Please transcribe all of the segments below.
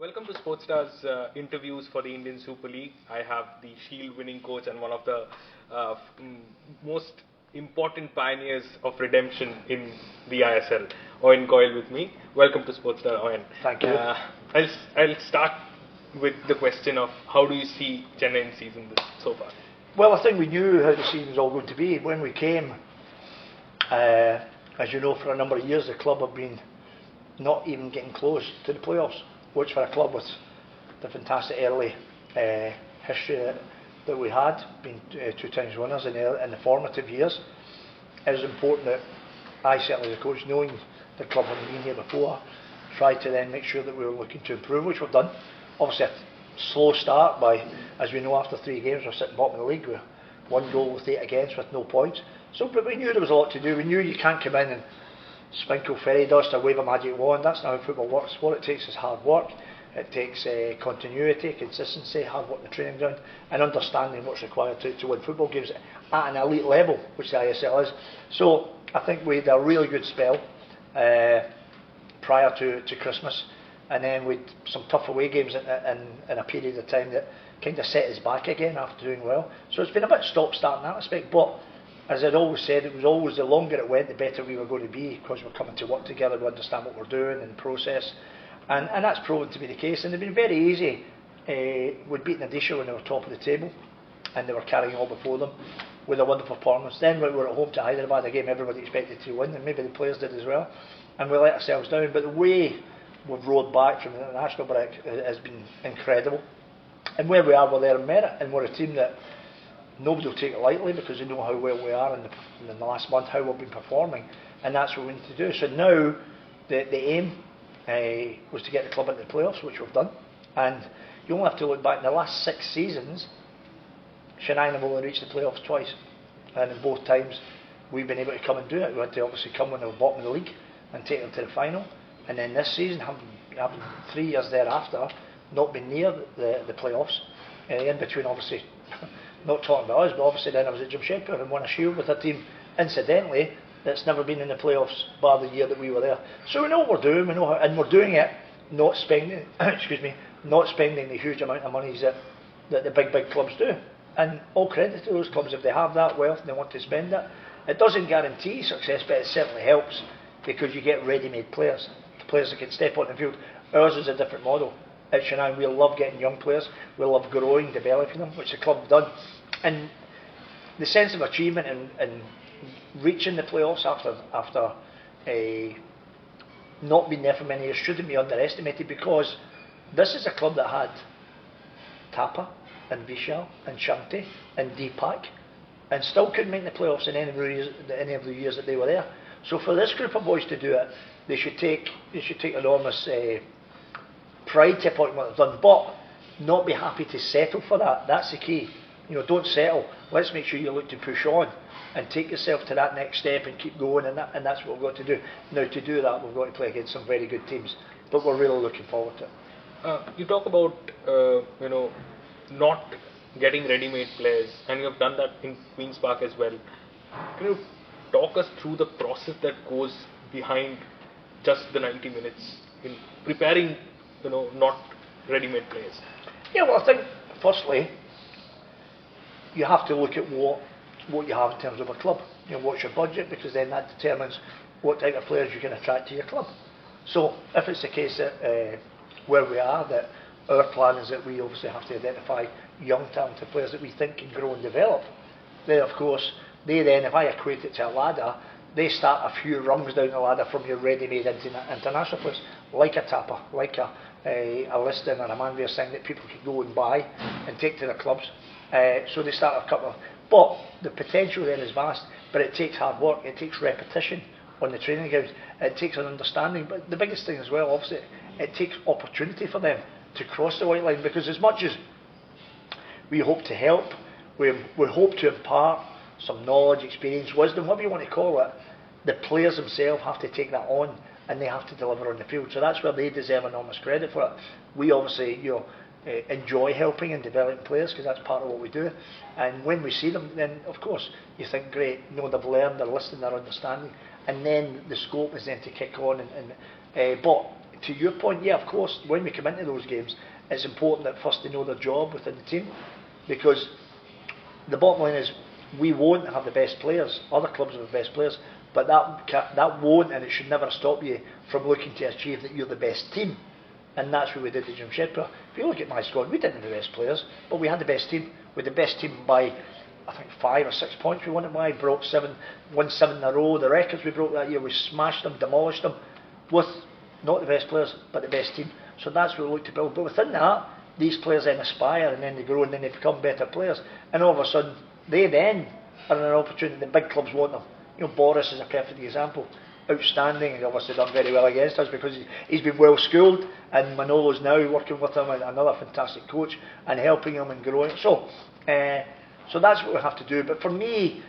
Welcome to Sportstar's interviews for the Indian Super League. I have the Shield winning coach and one of the most important pioneers of redemption in the ISL, Owen Coyle, with me. Welcome to Sportstar, Owen. Thank you. I'll start with the question of how do you see Chennaiyin season so far? Well, I think we knew how the season was all going to be when we came. As you know, for a number of years the club have been not even getting close to the playoffs, which for a club with the fantastic early history that we had, being two times winners in the formative years, it was important that I, certainly as a coach, knowing the club having been here before, tried to then make sure that we were looking to improve, which we've done. Obviously a slow start by, as we know, after 3 games we're sitting bottom of the league with 1 goal with 8 against with no points. So, but we knew there was a lot to do. We knew you can't come in and sprinkle fairy dust or wave a magic wand. That's not how football works. What it takes is hard work. It takes continuity, consistency, hard work on the training ground, and understanding what's required to win football games at an elite level, which the ISL is. So I think we had a really good spell prior to Christmas, and then with some tough away games in a period of time that kind of set us back again after doing well. So it's been a bit stop-start in that respect, but as I'd always said, it was always the longer it went, the better we were going to be, because we're coming to work together, we understand what we're doing and the process, and that's proven to be the case. And they've been very easy. We'd beaten Odisha when they were top of the table, and they were carrying all before them with a wonderful performance. Then we were at home to Hyderabad, a game everybody expected to win, and maybe the players did as well, and we let ourselves down. But the way we've roared back from the international break has been incredible, and where we are, we're there in merit, and we're a team that nobody will take it lightly, because they know how well we are in the last month, how we've been performing, and that's what we need to do. So now the aim was to get the club into the playoffs, which we've done, and you only have to look back in the last 6 seasons. Chennaiyin have only reached the playoffs twice, and in both times we've been able to come and do it. We had to obviously come when they were bottom of the league and take them to the final, and then this season, having 3 years thereafter, not been near the playoffs. In between, obviously, not talking about us, but obviously then I was at Jamshedpur and won a Shield with a team, incidentally, that's never been in the playoffs bar the year that we were there. So we know what we're doing, we know how, and we're doing it not spending not spending the huge amount of monies that the big clubs do. And all credit to those clubs if they have that wealth and they want to spend it. It doesn't guarantee success, but it certainly helps, because you get ready-made players, players that can step on the field. Ours is a different model. At Chennaiyin, we love getting young players, we love growing, developing them, which the club have done. And the sense of achievement and reaching the playoffs after not being there for many years shouldn't be underestimated, because this is a club that had Tapa and Vishal and Shanti and Deepak and still couldn't make the playoffs in any of the years that they were there. So for this group of boys to do it, they should take enormous pride to a point what they've done, but not be happy to settle for that. That's the key. Don't settle. Let's make sure you look to push on and take yourself to that next step and keep going, and that's what we've got to do. Now, to do that, we've got to play against some very good teams, but we're really looking forward to it. You talk about not getting ready-made players, and you have done that in Queen's Park as well. Can you talk us through the process that goes behind just the 90 minutes in preparing not ready-made players? Yeah, well, I think firstly you have to look at what you have in terms of a club. What's your budget, because then that determines what type of players you can attract to your club. So if it's the case that where we are, that our plan is that we obviously have to identify young talented players that we think can grow and develop, then of course if I equate it to a ladder, they start a few rungs down the ladder from your ready-made international players, like a Tapa, like a Liston or a Manveer Singh, that people can go and buy and take to their clubs. So they start a couple of, but the potential there is vast, but it takes hard work, it takes repetition on the training grounds, it takes an understanding, but the biggest thing as well, obviously, it takes opportunity for them to cross the white line, because as much as we hope to help, we hope to impart some knowledge, experience, wisdom, whatever you want to call it, the players themselves have to take that on, and they have to deliver on the field. So that's where they deserve enormous credit for it. We obviously enjoy helping and developing players, because that's part of what we do, and when we see them, then of course you think, great, they've learned, they're listening, they're understanding, and then the scope is then to kick on but to your point, yeah, of course, when we come into those games, it's important that first they know their job within the team, because the bottom line is we won't have the best players. Other clubs have the best players, but that won't, and it should never stop you from looking to achieve that you're the best team. And that's what we did at Jamshedpur. If you look at my squad, we didn't have the best players, but we had the best team. We had the best team by, I think, 5 or 6 points we won it by. Won 7 in a row. The records we broke that year, we smashed them, demolished them, with not the best players, but the best team. So that's what we look to build. But within that, these players then aspire, and then they grow, and then they become better players. And all of a sudden, they then are an opportunity. The big clubs want them. You know, Boris is a perfect example. Outstanding, and obviously done very well against us because he's been well schooled, and Manolo's now working with him, another fantastic coach, and helping him and growing. So that's what we have to do. But for me,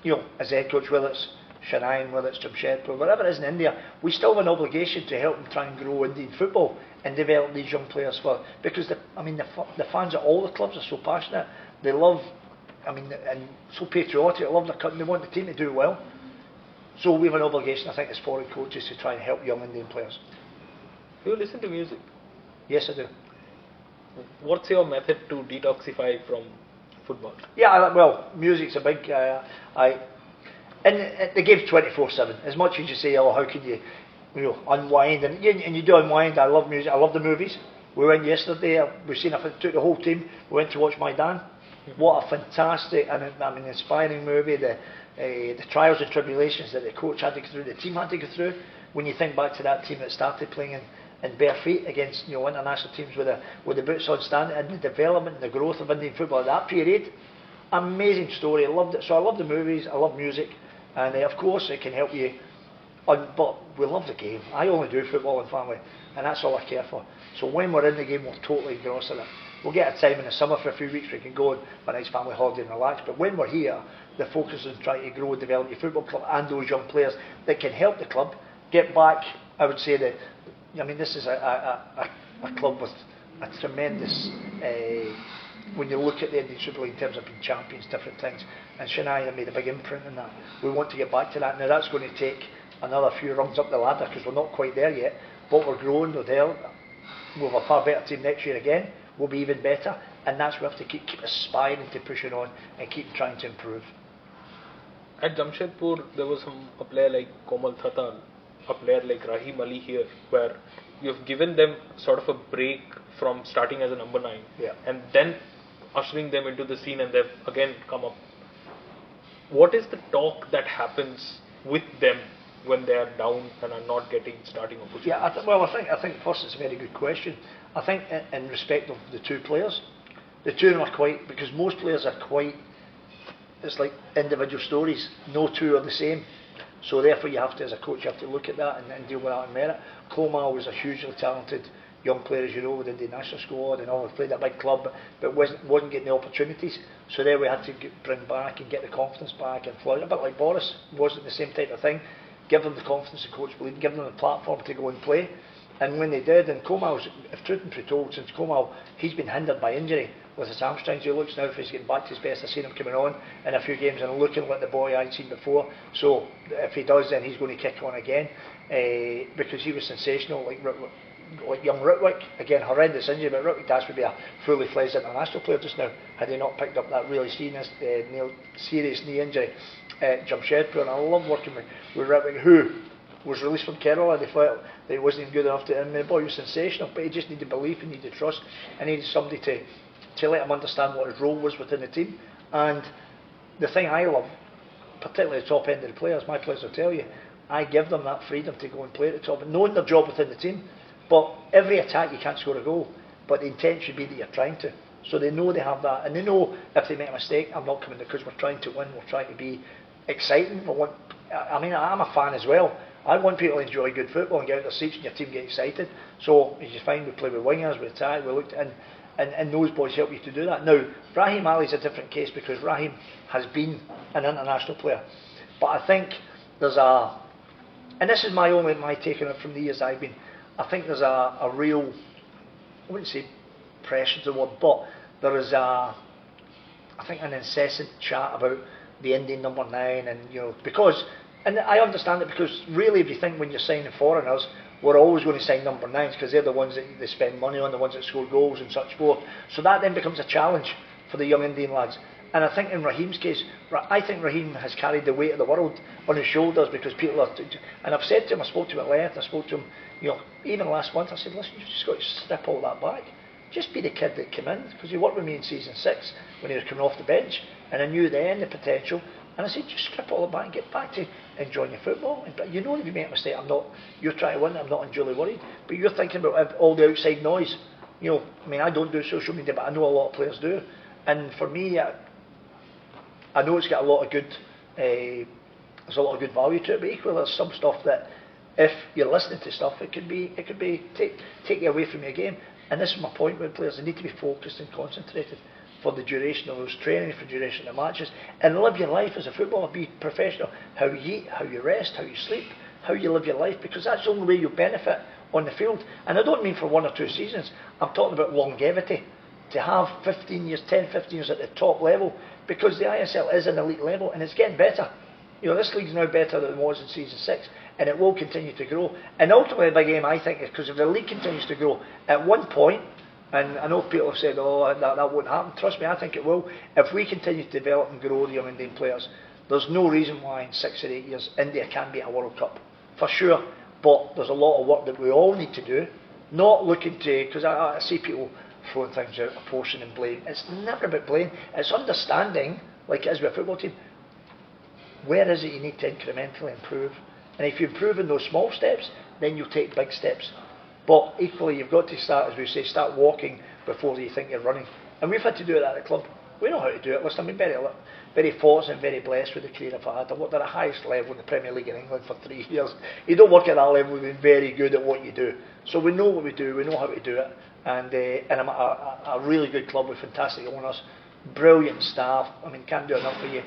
you know, as head coach, whether it's Chennaiyin, whether it's Jamshedpur, whatever it is in India, we still have an obligation to help them try and grow Indian football and develop these young players because the fans at all the clubs are so passionate. They love, and so patriotic. They love their country. They want the team to do well. So we have an obligation, I think, as foreign coaches to try and help young Indian players. Do you listen to music? Yes, I do. What's your method to detoxify from football? Yeah, well, music's a big. And the game's 24/7. As much as you say, oh, how can you unwind? And you do unwind. I love music. I love the movies. We went yesterday. Took the whole team. We went to watch Maidan. What a fantastic and inspiring movie. The trials and tribulations that the coach had to go through, the team had to go through. When you think back to that team that started playing in bare feet against international teams with the boots on standing, and the development and the growth of Indian football at that period, amazing story. I loved it. So I love the movies. I love music, and of course it can help you. But we love the game. I only do football and family, and that's all I care for. So when we're in the game, we're totally engrossed in it. We'll get a time in the summer for a few weeks we can go on a nice family holiday and relax. But when we're here, the focus is trying to grow and develop your football club and those young players that can help the club get back. I would say that, this is a club with a tremendous, when you look at the Indian Super League in terms of being champions, different things, and Chennaiyin have made a big imprint in that. We want to get back to that. Now that's going to take another few rungs up the ladder because we're not quite there yet, but we're growing. We'll have a far better team next year again. We'll be even better, and that's where we have to keep aspiring to pushing on and keep trying to improve. At Jamshedpur, there was a player like Komal Thatal, a player like Rahim Ali here, where you've given them sort of a break from starting as a number 9, and then ushering them into the scene, and they've again come up. What is the talk that happens with them when they are down and are not getting starting opportunities? Yeah, I think first it's a very good question. I think in respect of the two players, the two of them are quite, because most players are quite, it's like individual stories. No two are the same. So therefore you have to, as a coach, you have to look at that and deal with that on merit. Komal was a hugely talented young player, as you know, within the national squad and all. Played at a big club, but wasn't getting the opportunities. So there we had to bring back and get the confidence back and flourish. A bit like Boris, wasn't the same type of thing. Give them the confidence the coach believed, give them the platform to go and play. And when they did, and Komal's, if truth be told, since Komal, he's been hindered by injury with his hamstrings. He looks now if he's getting back to his best. I've seen him coming on in a few games and looking like the boy I'd seen before. So if he does, then he's going to kick on again because he was sensational, like young Ritwick. Again, horrendous injury, but Ritwick Dash would be a fully fledged international player just now had he not picked up that really serious knee injury at Jamshedpur. And I love working with Ritwick, who was released from Kerala. They felt that he wasn't good enough to, and the boy was sensational, but he just needed belief, he needed trust, and he needed somebody to let him understand what his role was within the team. And the thing I love, particularly the top end of the players, my players will tell you, I give them that freedom to go and play at the top, and knowing their job within the team. But every attack you can't score a goal, but the intent should be that you're trying to. So they know they have that, and they know if they make a mistake, I'm not coming because we're trying to win, we're trying to be exciting. I'm a fan as well. I want people to enjoy good football and get out their seats and your team get excited. So as you find, we play with wingers, we attack, we look and those boys help you to do that. Now, Rahim Ali is a different case because Rahim has been an international player. But I think there's and this is my take on it from the years I've been, I think there's a real, I wouldn't say pressure to the word, but there is I think an incessant chat about the Indian number 9 and because, and I understand it because really if you think when you're signing foreigners, we're always going to sign number 9s because they're the ones that they spend money on, the ones that score goals and such forth. So that then becomes a challenge for the young Indian lads. And I think in Raheem's case, I think Raheem has carried the weight of the world on his shoulders because people are. And I've said to him, I spoke to him at length, I spoke to him, even last month, I said, listen, you've just got to strip all that back. Just be the kid that came in, because he worked with me in season 6 when he was coming off the bench, and I knew then the potential. And I said, just strip all of that and get back to enjoying your football. But you know, if you make a mistake, you're trying to win, I'm not unduly worried. But you're thinking about all the outside noise. I don't do social media, but I know a lot of players do. And for me, I know it's got a lot of good, there's a lot of good value to it, but equally there's some stuff that if you're listening to stuff, it could be take you away from your game. And this is my point with players, they need to be focused and concentrated for the duration of those training, for the duration of the matches, and live your life as a footballer, be professional, how you eat, how you rest, how you sleep, how you live your life, because that's the only way you benefit on the field. And I don't mean for 1 or 2 seasons, I'm talking about longevity, to have 15 years, 10, 15 years at the top level, because the ISL is an elite level and it's getting better. This league's now better than it was in season 6, and it will continue to grow. And ultimately the big aim, I think, is because if the league continues to grow, at one point, and I know people have said, that won't happen. Trust me, I think it will. If we continue to develop and grow the young Indian players, there's no reason why in 6 or 8 years India can be a World Cup, for sure. But there's a lot of work that we all need to do, not looking to, because I see people throwing things out, apportioning blame. It's never about blame. It's understanding, like it is with a football team, where is it you need to incrementally improve. And if you improve in those small steps, then you'll take big steps. But equally, you've got to start, as we say, start walking before you think you're running. And we've had to do it at the club. We know how to do it. Listen, I'm very fortunate and very blessed with the career I've had. I've worked at the highest level in the Premier League in England for 3 years. You don't work at that level, we've been very good at what you do. So we know what we do, we know how to do it. And I'm a really good club with fantastic owners, brilliant staff. Can't do enough for you.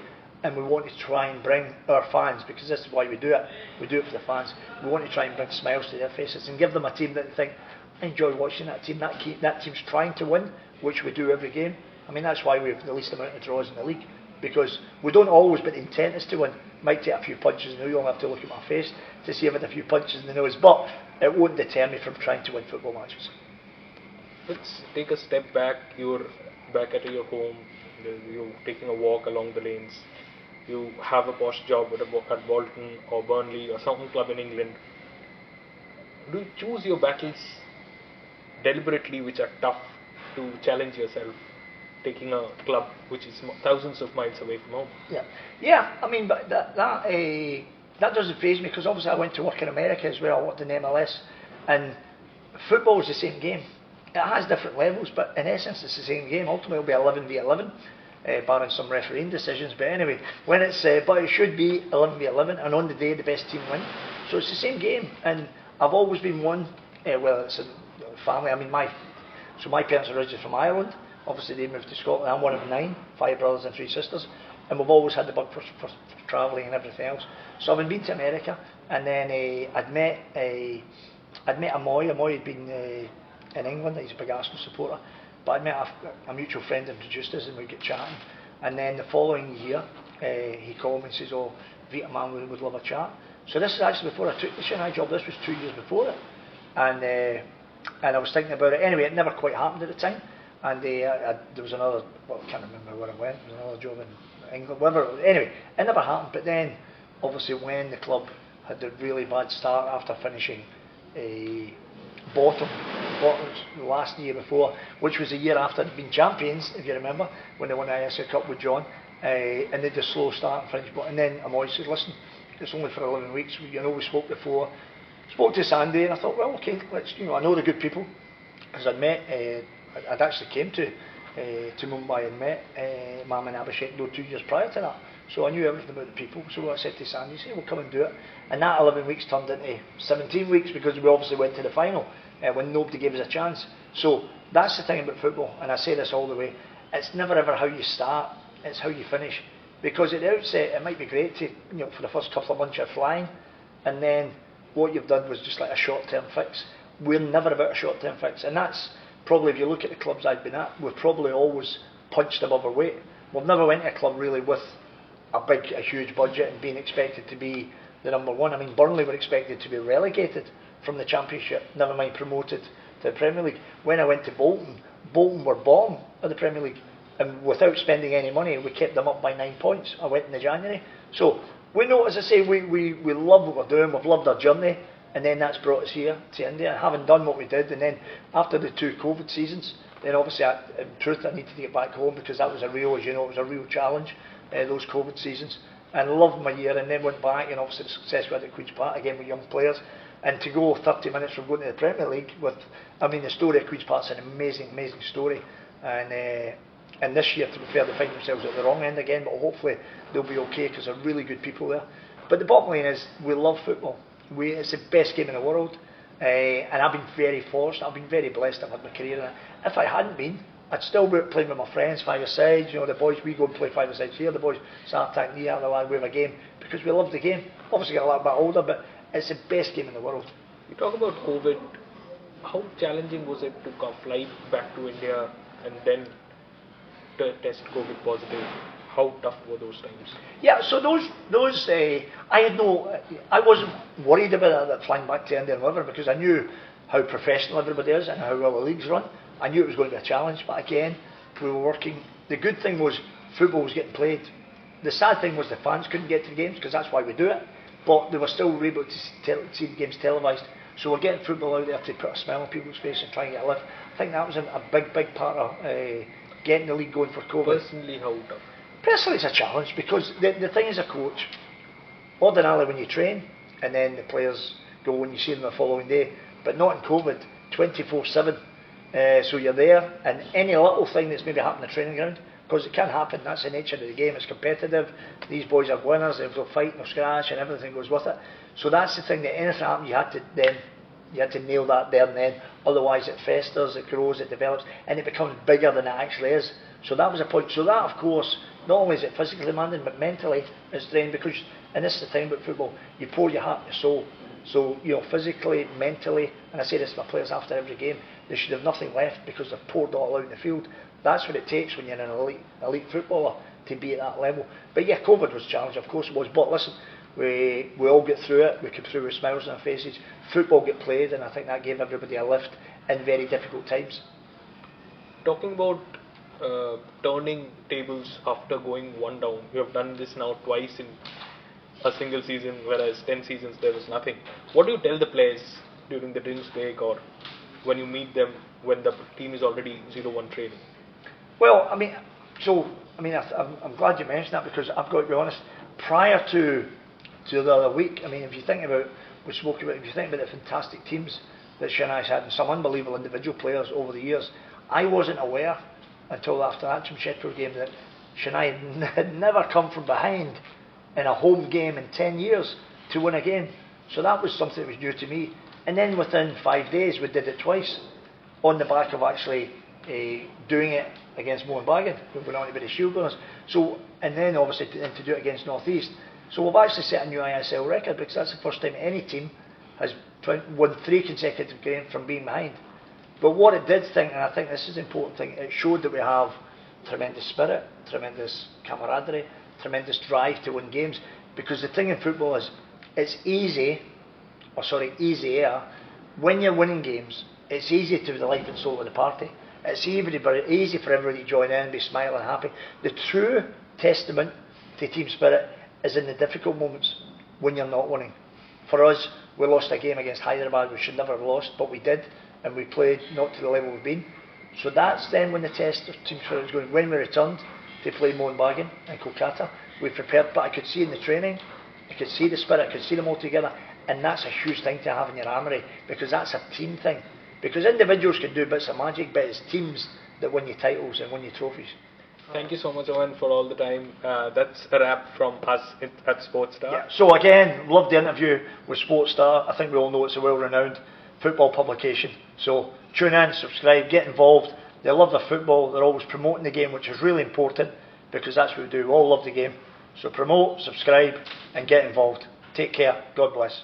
And we want to try and bring our fans, because this is why we do it. We do it for the fans. We want to try and bring smiles to their faces and give them a team that they think, I enjoy watching that team. That team's trying to win, which we do every game. That's why we have the least amount of draws in the league, because we don't always, but the intent is to win. Might take a few punches in the nose. You'll have to look at my face to see if I had a few punches in the nose, but it won't deter me from trying to win football matches. Let's take a step back. You're back at your home. You're taking a walk along the lanes. You have a posh job at Bolton or Burnley or some club in England. Do you choose your battles deliberately, which are tough, to challenge yourself, taking a club which is thousands of miles away from home? Yeah. But that doesn't faze me, because obviously I went to work in America as well. I worked in MLS, and football is the same game. It has different levels, but in essence it's the same game. Ultimately it'll be 11 v 11. Barring some refereeing decisions, but anyway, but it should be 11 v 11, and on the day the best team win. So it's the same game, and I've always been one. Well, it's a family. My parents are originally from Ireland. Obviously, they moved to Scotland. I'm one of 9, 5 brothers and 3 sisters, and we've always had the bug for travelling and everything else. So I've been to America, and then I'd met Amoy. Amoy had been in England. He's a big Arsenal supporter. But I met a mutual friend introduced us, and we get chatting. And then the following year, he called me and says, Vita man, would love a chat. So this is actually before I took the Chennai job. This was 2 years before it. And I was thinking about it. Anyway, it never quite happened at the time. And there was another, I can't remember where I went. There was another job in England, whatever. Anyway, it never happened. But then, obviously, when the club had a really bad start after finishing bottom last year before, which was the year after they'd been champions, if you remember, when they won the ISL Cup with John, and they did a slow start and finished bottom. And then Amoy said, listen, it's only for 11 weeks, we spoke before, spoke to Sandy, and I thought, well, okay, let's, I know the good people, because I'd actually came to Mumbai and met Mam and Abhishek 2 years prior to that. So I knew everything about the people. So I said to Sandy, we'll come and do it. And that 11 weeks turned into 17 weeks, because we obviously went to the final when nobody gave us a chance. So that's the thing about football, and I say this all the way. It's never ever how you start, it's how you finish. Because at the outset, it might be great to, for the first couple of months you're flying, and then what you've done was just like a short-term fix. We're never about a short-term fix, and that's probably, if you look at the clubs I've been at, we've probably always punched above our weight. We've never went to a club really with a huge budget and being expected to be the number one. Burnley were expected to be relegated from the Championship, never mind promoted to the Premier League. When I went to Bolton, Bolton were bottom of the Premier League, and without spending any money, we kept them up by 9 points. I went in the January. So we know, as I say, we love what we're doing, we've loved our journey, and then that's brought us here to India, having done what we did. And then after the 2 COVID seasons, then obviously, in truth, I needed to get back home, because that was a real, as you know, it was a real challenge, those COVID seasons. And loved my year, and then went back, and obviously the success we had at Queen's Park, again with young players. And to go 30 minutes from going to the Premier League with, I mean, the story of Queen's Park's an amazing, amazing story. And this year, to be fair, they find themselves at the wrong end again, but hopefully they'll be okay, because they're really good people there. But the bottom line is, we love football. It's the best game in the world. And I've been very fortunate, I've been very blessed. I've had my career in it. If I hadn't been, I'd still be playing with my friends, 5-a-side. You know, the boys, we go and play 5-a-side here. The boys start attacking the other lad, we have a game, because we love the game. Obviously, get a little bit older, but it's the best game in the world. You talk about COVID. How challenging was it to fly back to India and then test COVID positive? How tough were those times? Yeah, so those I wasn't worried about that flying back to India and whatever, because I knew how professional everybody is and how well the leagues run. I knew it was going to be a challenge, but again, we were working. The good thing was football was getting played. The sad thing was the fans couldn't get to the games, because that's why we do it, but they were still able to see the games televised. So we're getting football out there to put a smile on people's face and try and get a lift. I think that was a big part of getting the league going for COVID. Personally, how tough? Personally, it's a challenge, because the thing as a coach, ordinarily when you train and then the players go and you see them the following day, but not in COVID, 24/7. So you're there, and any little thing that's maybe happened in the training ground, because it can happen, that's the nature of the game, it's competitive, these boys are winners, they'll fight, they'll scratch, and everything goes with it. So that's the thing, that anything happened, you had to nail that there and then, otherwise it festers, it grows, it develops, and it becomes bigger than it actually is. So that was a point. So that, of course, not only is it physically demanding, but mentally it's draining, because, and this is the thing about football, you pour your heart and your soul. So, you know, physically, mentally, and I say this to my players after every game, they should have nothing left, because they've poured it all out in the field. That's what it takes when you're an elite footballer, to be at that level. But yeah, COVID was challenging, of course it was, but listen, we all get through it, we come through with smiles on our faces, football get played, and I think that gave everybody a lift in very difficult times. Talking about turning tables after going 1 down, you have done this now twice in a single season, whereas 10 seasons there was nothing. What do you tell the players during the drinks break, or when you meet them when the team is already 0-1 trailing? Well, I'm glad you mentioned that, because I've got to be honest, prior to the other week, I mean, if you think about, we spoke about, if you think about the fantastic teams that Chennai's had and some unbelievable individual players over the years, I wasn't aware until after that Shedpur game that Chennai had never come from behind in a home game in 10 years to win a game. So that was something that was new to me. And then within 5 days we did it twice, on the back of actually doing it against Mohanbagan, who went on to be the Shield winners. So, and then obviously to do it against North East. So we've actually set a new ISL record, because that's the first time any team has won 3 consecutive games from being behind. But what it did think, and I think this is the important thing, it showed that we have tremendous spirit, tremendous camaraderie, tremendous drive to win games. Because the thing in football is, it's easier, when you're winning games, it's easy to be the life and soul of the party. It's easy for everybody to join in and be smiling and happy. The true testament to team spirit is in the difficult moments when you're not winning. For us, we lost a game against Hyderabad we should never have lost, but we did, and we played not to the level we've been. So that's then when the test of team spirit was going. When we returned to play Mohanbagan in Kolkata, we prepared, but I could see in the training, I could see the spirit, I could see them all together, and that's a huge thing to have in your armoury, because that's a team thing. Because individuals can do bits of magic, but it's teams that win you titles and win you trophies. Thank you so much, Owen, for all the time. That's a wrap from us at Sportstar. Yeah. So again, loved the interview with Sportstar. I think we all know it's a well-renowned football publication. So tune in, subscribe, get involved. They love their football. They're always promoting the game, which is really important, because that's what we do. We all love the game. So promote, subscribe, and get involved. Take care. God bless.